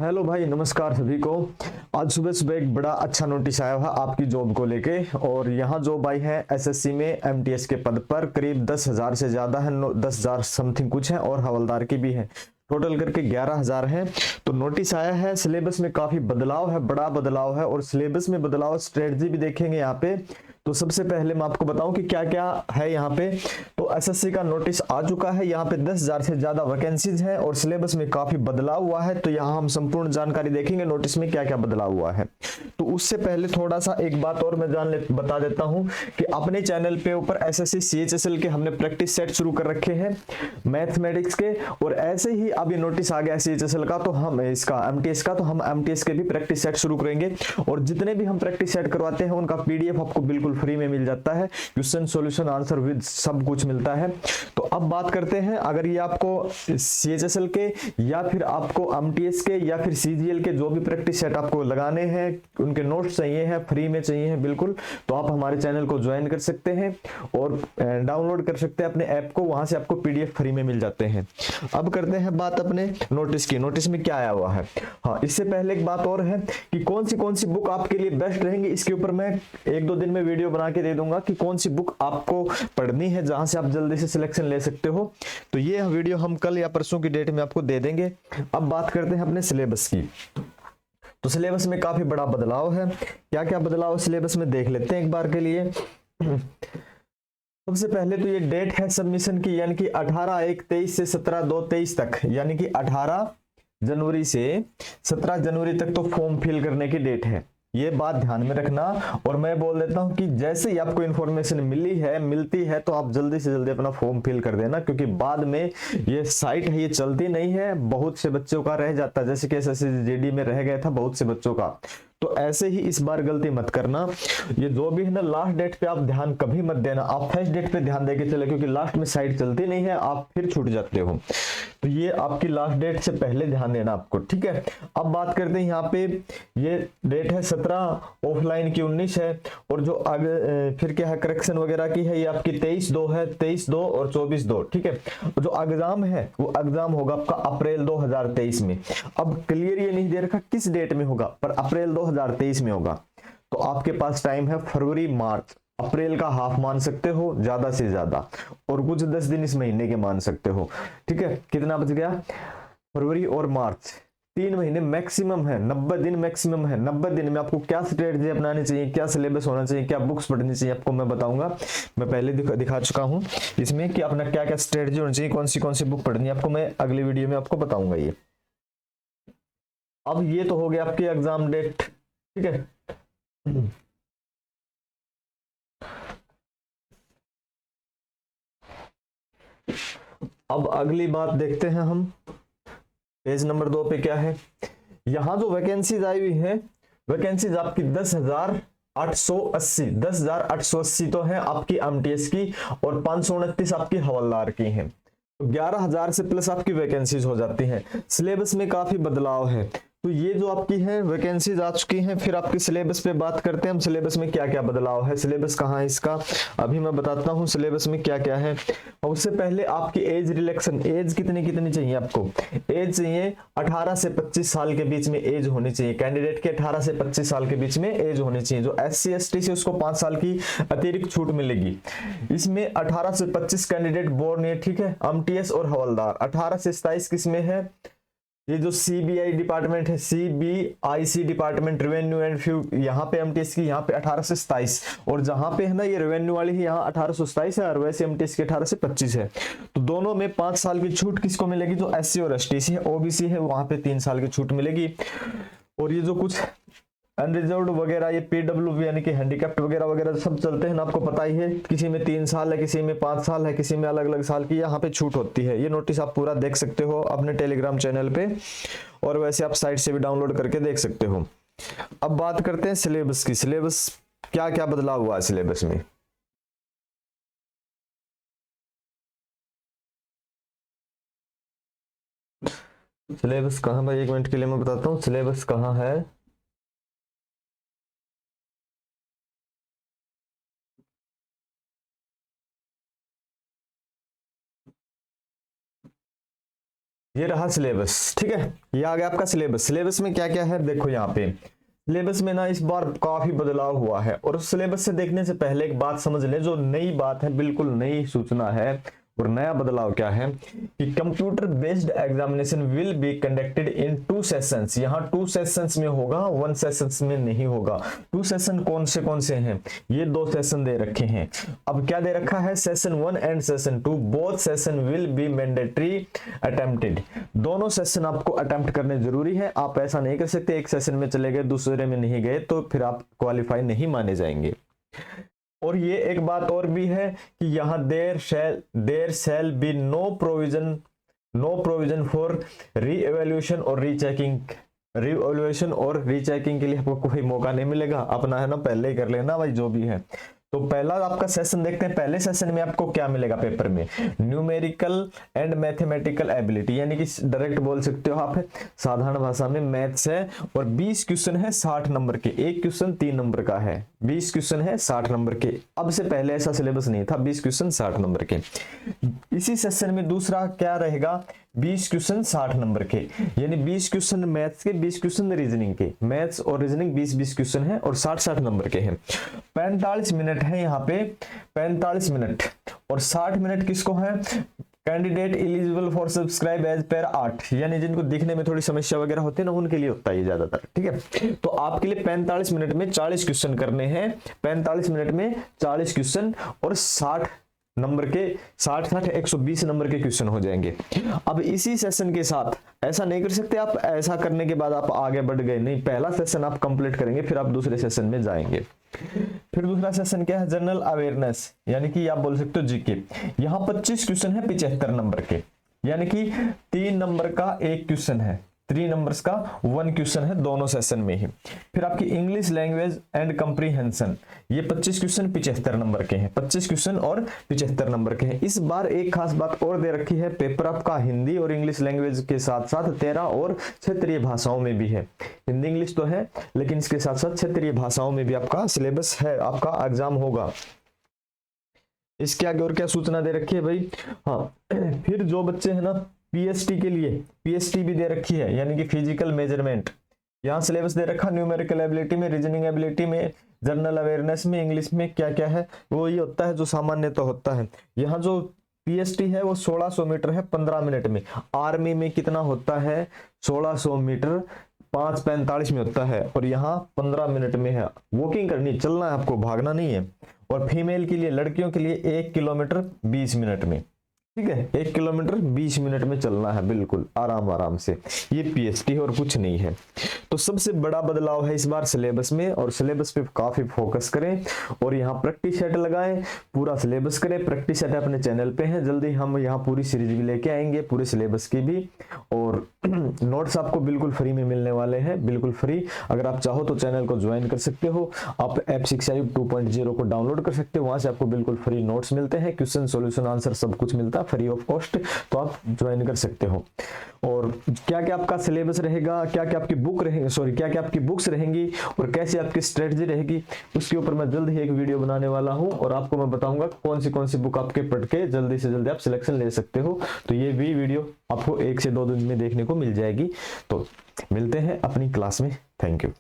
Hello भाई, नमस्कार सभी को। आज सुबह सुबह एक बड़ा अच्छा नोटिस आया है आपकी जॉब को लेके। और यहाँ जॉब आई है एसएससी में एमटीएस के पद पर, करीब 10,000 से ज़्यादा है, 10,000 समथिंग कुछ है, और हवलदार की भी है। टोटल करके 11,000 है। तो नोटिस आया है। सिलेबस में काफ़ी बदलाव है, बड़ा बदलाव है। और सिलेबस में बदलाव, स्ट्रेटजी भी देखेंगे यहाँ पे। तो सबसे पहले मैं आपको बताऊं कि क्या क्या है यहाँ पे। तो एसएससी का नोटिस आ चुका है। यहाँ पे 10,000 से ज्यादा वैकेंसीज हैं और सिलेबस में काफी बदलाव हुआ है। तो यहाँ हम संपूर्ण जानकारी देखेंगे नोटिस में क्या क्या बदलाव हुआ है। तो उससे पहले थोड़ा सा एक बात और मैं बता देता हूँ कि अपने चैनल पे ऊपर एसएससी सीएचएसएल के हमने प्रैक्टिस सेट शुरू कर रखे हैं मैथमेटिक्स के। और ऐसे ही अभी नोटिस आ गया सीएचएसएल का, तो हम इसका एमटीएस का, तो हम एमटीएस के भी प्रैक्टिस सेट शुरू करेंगे। और जितने भी हम प्रैक्टिस सेट करवाते हैं उनका पीडीएफ आपको बिल्कुल फ्री में मिल जाता है। क्वेश्चन सॉल्यूशन आंसर विद सब कुछ मिलता है। तो अब बात करते हैं, अगर ये आपको सीएचएसएल के या फिर आपको एमटीएस के या फिर सीजीएल के जो भी प्रैक्टिस सेट आपको लगाने हैं, उनके नोट्स चाहिए हैं, फ्री में चाहिए हैं बिल्कुल, तो आप हमारे चैनल को ज्वाइन कर सकते हैं और डाउनलोड कर सकते हैं अपने ऐप को। वहां से आपको पीडीएफ फ्री में मिल जाते हैं। अब करते हैं बात अपने नोटिस की। नोटिस में क्या आया हुआ है। हाँ, इससे पहले एक बात और है कि कौन सी बुक आपके लिए बेस्ट रहेंगी, इसके ऊपर मैं एक दो दिन में वीडियो बना के दे दूंगा कि कौन सी बुक आपको पढ़नी है, जहां से आप जल्दी से सिलेक्शन ले सकते हो। तो ये वीडियो हम कल या परसों की डेट में आपको दे देंगे। अब बात करते हैं अपने सिलेबस की। तो सिलेबस में काफी बड़ा बदलाव है। क्या क्या बदलाव सिलेबस में देख लेते हैं एक बार के लिए। सबसे पहले तो ये डेट है सबमिशन की, यानी कि 18/1/23 से 17/2/23 तक, यानी कि 18 जनवरी से 17 जनवरी तक तो फॉर्म फिल करने की डेट है। ये बात ध्यान में रखना। और मैं बोल देता हूं कि जैसे ही आपको इन्फॉर्मेशन मिलती है तो आप जल्दी से जल्दी अपना फॉर्म फिल कर देना, क्योंकि बाद में ये साइट है, ये चलती नहीं है। बहुत से बच्चों का रह जाता है, जैसे कि एसएससी जीडी में रह गया था बहुत से बच्चों का। तो ऐसे ही इस बार गलती मत करना। ये जो भी है ना, लास्ट डेट पे आप ध्यान कभी मत देना, आप फर्स्ट डेट पे ध्यान देके चले, क्योंकि लास्ट में साइट चलती नहीं है, आप फिर छूट जाते हो। तो ये आपकी लास्ट डेट से पहले ध्यान देना आपको, ठीक है। अब बात करते हैं यहाँ पे, ये डेट है 17, ऑफलाइन की 19 है। और जो आगे फिर क्या है, करेक्शन वगैरह की है, ये आपकी 23/2 है, 23/2 और 24/2, ठीक है। जो एग्जाम है वो एग्जाम होगा आपका अप्रैल 2023 में। अब क्लियर ये नहीं दे रखा किस डेट में होगा, पर अप्रैल 2023 में होगा। तो आपके पास टाइम है फरवरी मार्च, अप्रैल का हाफ मान सकते हो ज्यादा से ज्यादा, और कुछ 10 दिन इस महीने के मान सकते हो, ठीक है। कितना बच गया, फरवरी और मार्च, 3 महीने मैक्सिमम है, 90 दिन मैक्सिमम है। 90 दिन में आपको क्या स्ट्रेटजी अपनानी चाहिए, क्या सिलेबस होना चाहिए, क्या बुक्स पढ़नी चाहिए, आपको मैं बताऊंगा। मैं पहले दिखा चुका हूं इसमें कि अपना क्या क्या स्ट्रेटजी होनी चाहिए, कौन सी बुक पढ़नी है, आपको मैं अगली वीडियो में आपको बताऊंगा ये। अब ये तो हो गया आपकी एग्जाम डेट, ठीक है। अब अगली बात देखते हैं हम, पेज नंबर 2 पे क्या है। यहां जो वैकेंसीज आई हुई है, वैकेंसीज आपकी 10,880, 10,880 तो है आपकी एमटीएस की, और 529 आपकी हवलदार की है। तो 11,000 से प्लस आपकी वैकेंसीज हो जाती हैं। सिलेबस में काफी बदलाव है। तो ये जो आपकी है वैकेंसीज आ चुकी हैं। फिर आपके सिलेबस पे बात करते हैं हम, सिलेबस में क्या क्या बदलाव है। सिलेबस कहाँ है इसका, अभी मैं बताता हूँ सिलेबस में क्या क्या है। और उससे पहले आपकी एज रिलेक्शन, एज कितनी कितनी चाहिए आपको। एज चाहिए 18 से 25 साल के बीच में एज होनी चाहिए कैंडिडेट के, 18 से 25 साल के बीच में एज होनी चाहिए। जो SC ST से उसको 5 साल की अतिरिक्त छूट मिलेगी। इसमें 18 से 25 कैंडिडेट बोर्न है, ठीक है। एमटीएस और हवलदार 18 से 27 किसमें है, ये जो सीबीआई डिपार्टमेंट है, CBIC department, revenue and few, यहाँ पे एमटीएस की यहाँ पे 18 से 27, और जहां पे है ना ये रेवेन्यू वाली है यहाँ 18 से 27 है, और वैसे एमटीएस की 18 से 25 है। तो दोनों में 5 साल की छूट किसको मिलेगी, जो एससी और एसटी है, ओबीसी है, वहां पे 3 साल की छूट मिलेगी। और ये जो कुछ अनरिजर्व्ड वगैरह, ये पीडब्ल्यूबी यानी कि हैंडीकैप्ट वगैरह वगैरह सब चलते हैं ना, आपको पता ही है, किसी में 3 साल है, किसी में 5 साल है, किसी में अलग अलग साल की यहाँ पे छूट होती है। ये नोटिस आप पूरा देख सकते हो अपने टेलीग्राम चैनल पे, और वैसे आप साइट से भी डाउनलोड करके देख सकते हो। अब बात करते हैं सिलेबस की। सिलेबस क्या क्या बदलाव हुआ है सिलेबस में। सिलेबस कहाँ भाई, 1 मिनट के लिए मैं बताता हूँ सिलेबस कहाँ है। ये रहा सिलेबस, ठीक है, ये आ गया आपका सिलेबस। सिलेबस में क्या क्या है देखो, यहाँ पे सिलेबस में ना इस बार काफी बदलाव हुआ है। और सिलेबस से देखने से पहले एक बात समझ लें, जो नई बात है, बिल्कुल नई सूचना है। और नया बदलाव क्या है कि computer based examination will be conducted in 2 sessions. यहाँ 2 सेशंस में होगा, 1 सेशंस में नहीं होगा। 2 सेशन कौन से हैं, ये 2 सेशन दे रखे हैं। अब क्या दे रखा है, session 1 and session 2 both session will be mandatory attempted. दोनों सेशन आपको अटेम्प्ट करने जरूरी है। आप ऐसा नहीं कर सकते एक सेशन में चले गए दूसरे में नहीं गए, तो फिर आप क्वालिफाई नहीं माने जाएंगे। और ये एक बात और भी है कि यहाँ there shall be no provision for reevaluation और रीचेकिंग के लिए आपको कोई मौका नहीं मिलेगा। अपना है ना पहले ही कर लेना भाई जो भी है। तो पहला आपका सेशन देखते हैं। पहले सेशन में आपको क्या मिलेगा पेपर में, न्यूमेरिकल एंड मैथमेटिकल एबिलिटी, यानी कि डायरेक्ट बोल सकते हो आप साधारण भाषा में मैथ्स है। और 20 क्वेश्चन है 60 नंबर के, एक क्वेश्चन 3 नंबर का है, 20 क्वेश्चन है 60 नंबर के। अब से पहले ऐसा सिलेबस नहीं था, 20 क्वेश्चन 60 नंबर के। इसी सेशन में दूसरा क्या रहेगा, 20 क्वेश्चन 60 नंबर के, यानी 20 क्वेश्चन मैथ्स के, 20 क्वेश्चन रीजनिंग के। मैथ्स और रीजनिंग 20-20 क्वेश्चन है और 60-60 नंबर के हैं। 45 मिनट है यहाँ पे, 45 मिनट। और 60 मिनट किसको है, candidate eligible for subscribe age पर 8, यानी जिनको दिखने में थोड़ी समस्या वगैरह होती है ना, उनके लिए होता है ये ज्यादातर, ठीक है। तो आपके लिए 45 मिनट में 40 क्वेश्चन करने हैं, 45 मिनट में 40 क्वेश्चन और 60 नंबर के 60-60 120 नंबर के क्वेश्चन हो जाएंगे। अब इसी सेशन के साथ ऐसा नहीं कर सकते आप, ऐसा करने के बाद आप आगे बढ़ गए, नहीं, पहला सेशन आप कंप्लीट करेंगे फिर आप दूसरे सेशन में जाएंगे। फिर दूसरा सेशन क्या है, जनरल अवेयरनेस, यानी कि आप बोल सकते हो जीके। यहाँ 25 क्वेश्चन है 75 नंबर के, यानी कि 3 नंबर का 1 क्वेश्चन है, 3 नंबर्स का 1 क्वेश्चन है दोनों सेशन में ही। फिर आपकी इंग्लिश लैंग्वेज एंड कंप्रीहेंशन, ये 25 क्वेश्चन 75 नंबर के हैं, 25 क्वेश्चन और 75 नंबर के हैं। इस बार एक खास बात और दे रखी है, पेपर आपका हिंदी और इंग्लिश लैंग्वेज के साथ साथ 13 और क्षेत्रीय भाषाओं में भी है। हिंदी इंग्लिश तो है, लेकिन इसके साथ साथ क्षेत्रीय भाषाओं में भी आपका सिलेबस है, आपका एग्जाम होगा। इसके आगे और क्या सूचना दे रखी है भाई, हाँ, फिर जो बच्चे हैं ना पीएसटी के लिए, पीएसटी भी दे रखी है, यानी कि फिजिकल मेजरमेंट। यहाँ सिलेबस दे रखा, न्यूमेरिकल एबिलिटी में, रीजनिंग एबिलिटी में, जनरल अवेयरनेस में, इंग्लिश में क्या क्या है वो ये होता है जो सामान्य तो होता है। यहाँ जो पीएसटी है वो 1600 मीटर है 15 मिनट में। आर्मी में कितना होता है, 1600 मीटर 5:45 में होता है, और यहाँ 15 मिनट में है। वॉकिंग करनी, चलना है आपको, भागना नहीं है। और फीमेल के लिए, लड़कियों के लिए 1 किलोमीटर 20 मिनट में, ठीक है, 1 किलोमीटर 20 मिनट में चलना है, बिल्कुल आराम से। ये पीएसटी है और कुछ नहीं है। तो सबसे बड़ा बदलाव है इस बार सिलेबस में, और सिलेबस पे काफी फोकस करें और यहाँ प्रैक्टिस सेट लगाएं, पूरा सिलेबस करें। प्रैक्टिस सेट अपने चैनल पे है, जल्दी हम यहाँ पूरी सीरीज भी लेके आएंगे, पूरे सिलेबस की भी। और नोट्स आपको बिल्कुल फ्री में मिलने वाले हैं, बिल्कुल फ्री। अगर आप चाहो तो चैनल को ज्वाइन कर सकते हो, आप ऐप शिक्षा युग 2.0 को डाउनलोड कर सकते हो, वहां से आपको बिल्कुल फ्री नोट्स मिलते हैं, क्वेश्चन सॉल्यूशन आंसर सब कुछ मिलता है फ्री ऑफ कॉस्ट, तो आप ज्वाइन कर सकते हो। और क्या क्या आपका सिलेबस रहेगा, क्या क्या आपकी बुक रहेगी, सॉरी क्या क्या आपकी बुक्स रहेंगी और कैसे आपकी स्ट्रेटजी रहेगी, उसके ऊपर मैं जल्द ही एक वीडियो बनाने वाला हूं। और आपको मैं बताऊंगा कौन सी बुक आपके पढ़ के जल्दी से जल्दी आप सिलेक्शन ले सकते हो। तो ये भी वीडियो आपको 1 से 2 दिन में देखने को मिल जाएगी। तो मिलते हैं अपनी क्लास में, थैंक यू।